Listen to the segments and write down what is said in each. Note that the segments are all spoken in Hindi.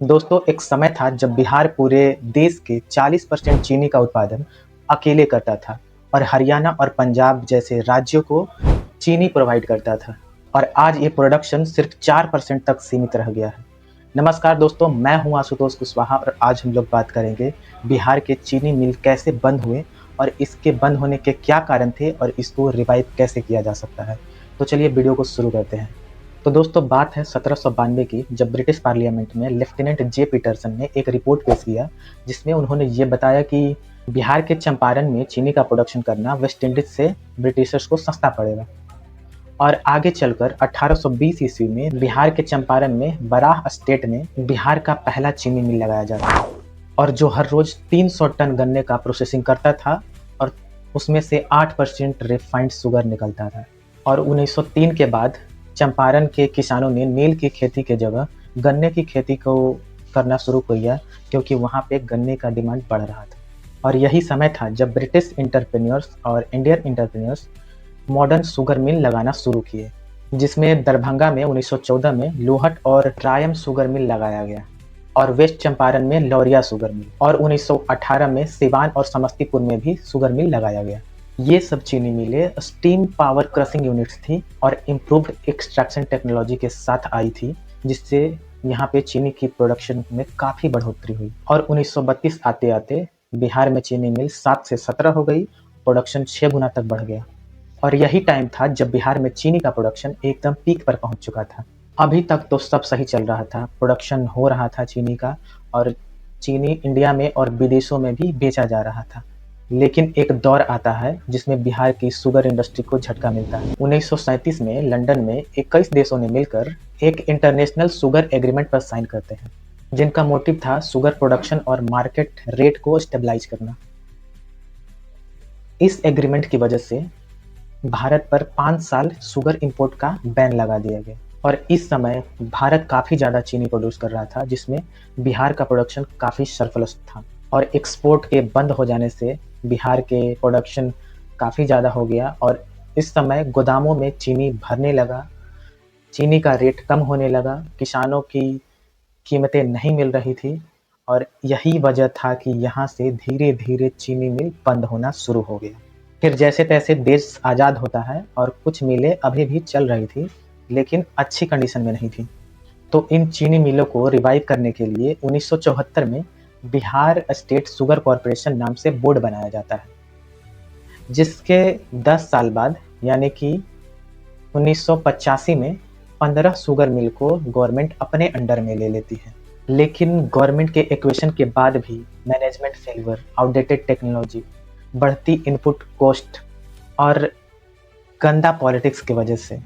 दोस्तों, एक समय था जब बिहार पूरे देश के 40% चीनी का उत्पादन अकेले करता था और हरियाणा और पंजाब जैसे राज्यों को चीनी प्रोवाइड करता था। और आज ये प्रोडक्शन सिर्फ 4% तक सीमित रह गया है। नमस्कार दोस्तों, मैं हूं आशुतोष कुशवाहा और आज हम लोग बात करेंगे बिहार के चीनी मिल कैसे बंद हुए और इसके बंद होने के क्या कारण थे और इसको रिवाइव कैसे किया जा सकता है। तो चलिए वीडियो को शुरू करते हैं। तो दोस्तों, बात है 1792 की, जब ब्रिटिश पार्लियामेंट में लेफ्टिनेंट जे पीटरसन ने एक रिपोर्ट पेश किया जिसमें उन्होंने ये बताया कि बिहार के चंपारण में चीनी का प्रोडक्शन करना वेस्ट इंडीज से ब्रिटिशर्स को सस्ता पड़ेगा। और आगे चलकर 1820 ईस्वी में बिहार के चंपारण में बराह स्टेट में बिहार का पहला चीनी मिल लगाया जाता है और जो हर रोज 300 टन गन्ने का प्रोसेसिंग करता था और उसमें से 8% रिफाइंड शुगर निकलता था। और 1903 के बाद चंपारण के किसानों ने नील की खेती के जगह गन्ने की खेती को करना शुरू किया क्योंकि वहाँ पे गन्ने का डिमांड बढ़ रहा था। और यही समय था जब ब्रिटिश इंटरप्रेन्योर्स और Indian entrepreneurs modern sugar mill लगाना शुरू किए, जिसमें दरभंगा में 1914 में लोहट और रायम शुगर मिल लगाया गया और वेस्ट चंपारण में लौरिया शुगर मिल, और 1918 में सिवान और समस्तीपुर में भी शुगर मिल लगाया गया। ये सब चीनी मिलें स्टीम पावर क्रशिंग यूनिट्स थी और इम्प्रूव्ड एक्सट्रैक्शन टेक्नोलॉजी के साथ आई थी, जिससे यहाँ पे चीनी की प्रोडक्शन में काफ़ी बढ़ोतरी हुई। और 1932 आते आते बिहार में चीनी मिल 7 से 17 हो गई, प्रोडक्शन 6 गुना तक बढ़ गया। और यही टाइम था जब बिहार में चीनी का प्रोडक्शन एकदम पीक पर पहुंच चुका था। अभी तक तो सब सही चल रहा था, प्रोडक्शन हो रहा था चीनी का और चीनी इंडिया में और विदेशों में भी बेचा जा रहा था। लेकिन एक दौर आता है जिसमें बिहार की शुगर इंडस्ट्री को झटका मिलता है। 1937 में लंदन में 21 देशों ने मिलकर एक इंटरनेशनल शुगर एग्रीमेंट पर साइन करते हैं, जिनका मोटिव था शुगर प्रोडक्शन और मार्केट रेट को स्टेबलाइज करना। इस एग्रीमेंट की वजह से भारत पर 5 साल शुगर इंपोर्ट का बैन लगा दिया गया और इस समय भारत काफ़ी ज़्यादा चीनी प्रोड्यूस कर रहा था, जिसमें बिहार का प्रोडक्शन काफ़ी सरप्लस था। और एक्सपोर्ट के बंद हो जाने से बिहार के प्रोडक्शन काफ़ी ज़्यादा हो गया और इस समय गोदामों में चीनी भरने लगा, चीनी का रेट कम होने लगा, किसानों की कीमतें नहीं मिल रही थी और यही वजह था कि यहाँ से धीरे धीरे चीनी मिल बंद होना शुरू हो गया। फिर जैसे तैसे देश आज़ाद होता है और कुछ मिलें अभी भी चल रही थी, लेकिन अच्छी कंडीशन में नहीं थी। तो इन चीनी मिलों को रिवाइव करने के लिए 1974 में बिहार स्टेट शुगर कॉरपोरेशन नाम से बोर्ड बनाया जाता है, जिसके 10 साल बाद यानी कि 1985 में 15 शुगर मिल को गवर्नमेंट अपने अंडर में ले लेती है। लेकिन गवर्नमेंट के एक्वेशन के बाद भी मैनेजमेंट फेलियर, आउटडेटेड टेक्नोलॉजी, बढ़ती इनपुट कॉस्ट और गंदा पॉलिटिक्स की वजह से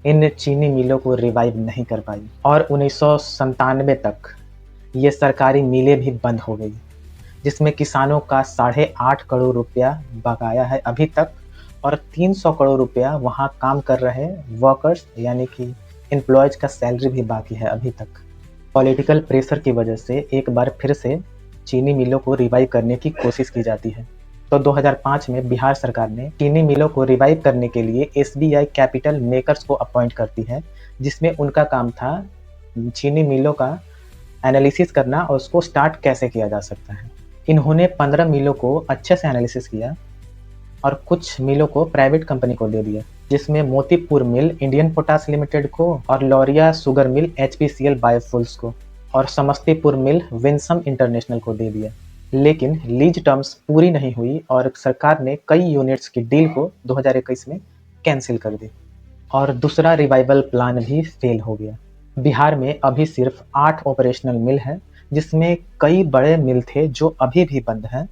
इन चीनी मिलों को रिवाइव नहीं कर पाई और 1997 तक ये सरकारी मिलें भी बंद हो गई, जिसमें किसानों का 8.5 करोड़ रुपया बकाया है अभी तक और 300 करोड़ रुपया वहाँ काम कर रहे वर्कर्स यानी कि एम्प्लॉयज का सैलरी भी बाकी है अभी तक। पॉलिटिकल प्रेशर की वजह से एक बार फिर से चीनी मिलों को रिवाइव करने की कोशिश की जाती है। तो 2005 में बिहार सरकार ने चीनी मिलों को रिवाइव करने के लिए SBI कैपिटल मेकर्स को अपॉइंट करती है, जिसमें उनका काम था चीनी मिलों का एनालिसिस करना और उसको स्टार्ट कैसे किया जा सकता है। इन्होंने 15 मिलों को अच्छे से एनालिसिस किया और कुछ मिलों को प्राइवेट कंपनी को दे दिया, जिसमें मोतीपुर मिल इंडियन पोटास लिमिटेड को और लौरिया शुगर मिल HPCL बायोफुल्स को और समस्तीपुर मिल विंसम इंटरनेशनल को दे दिया। लेकिन लीज टर्म्स पूरी नहीं हुई और सरकार ने कई यूनिट्स की डील को 2021 में कैंसिल कर दी और दूसरा रिवाइवल प्लान भी फेल हो गया। बिहार में अभी सिर्फ 8 ऑपरेशनल मिल हैं, जिसमें कई बड़े मिल थे जो अभी भी बंद हैं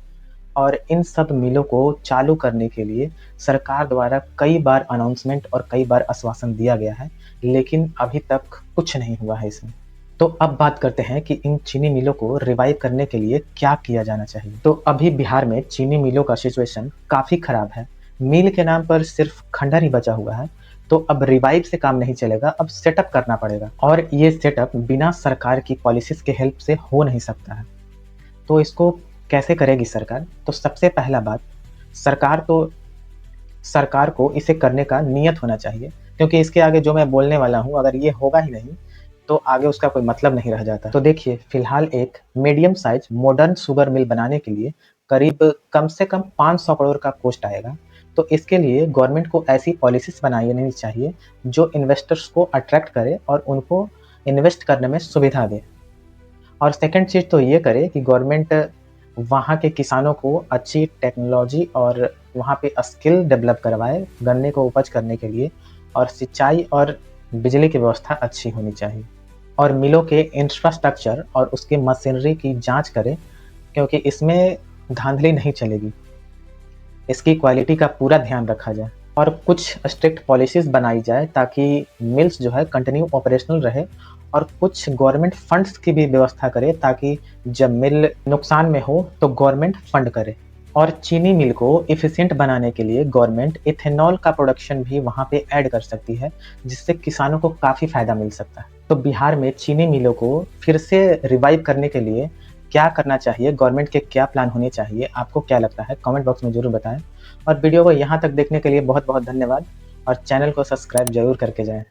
और इन सब मिलों को चालू करने के लिए सरकार द्वारा कई बार अनाउंसमेंट और कई बार आश्वासन दिया गया है, लेकिन अभी तक कुछ नहीं हुआ है इसमें। तो अब बात करते हैं कि इन चीनी मिलों को रिवाइव करने के लिए क्या किया जाना चाहिए। तो अभी बिहार में चीनी मिलों का सिचुएशन काफ़ी ख़राब है। मिल के नाम पर सिर्फ खंडर ही बचा हुआ है, तो अब रिवाइव से काम नहीं चलेगा, अब सेटअप करना पड़ेगा और ये सेटअप बिना सरकार की पॉलिसीज़ के हेल्प से हो नहीं सकता है। तो इसको कैसे करेगी सरकार? तो सबसे पहला बात, सरकार को इसे करने का नियत होना चाहिए, क्योंकि इसके आगे जो मैं बोलने वाला हूँ अगर ये होगा ही नहीं तो आगे उसका कोई मतलब नहीं रह जाता। तो देखिए, फिलहाल एक medium size modern sugar mill बनाने के लिए करीब कम से कम 500 करोड़ का कॉस्ट आएगा। तो इसके लिए गवर्नमेंट को ऐसी पॉलिसीज़ बनानी चाहिए जो इन्वेस्टर्स को अट्रैक्ट करे और उनको इन्वेस्ट करने में सुविधा दे। और सेकंड चीज़ तो ये करे कि गवर्नमेंट वहाँ के किसानों को अच्छी टेक्नोलॉजी और वहाँ पे स्किल डेवलप करवाए गन्ने को उपज करने के लिए, और सिंचाई और बिजली की व्यवस्था अच्छी होनी चाहिए। और मिलों के इंफ्रास्ट्रक्चर और उसकी मशीनरी की जांच करें, क्योंकि इसमें धांधली नहीं चलेगी। इसकी क्वालिटी का पूरा ध्यान रखा जाए और कुछ स्ट्रिक्ट पॉलिसीज़ बनाई जाए ताकि मिल्स जो है कंटिन्यू ऑपरेशनल रहे, और कुछ गवर्नमेंट फंड्स की भी व्यवस्था करे ताकि जब मिल नुकसान में हो तो गवर्नमेंट फंड करे। और चीनी मिल को एफिशिएंट बनाने के लिए गवर्नमेंट इथेनॉल का प्रोडक्शन भी वहाँ पे ऐड कर सकती है, जिससे किसानों को काफ़ी फ़ायदा मिल सकता है। तो बिहार में चीनी मिलों को फिर से रिवाइव करने के लिए क्या करना चाहिए, गवर्नमेंट के क्या प्लान होने चाहिए, आपको क्या लगता है? कमेंट बॉक्स में ज़रूर बताएँ। और वीडियो को यहाँ तक देखने के लिए बहुत-बहुत धन्यवाद, और चैनल को सब्सक्राइब ज़रूर करके जाएँ।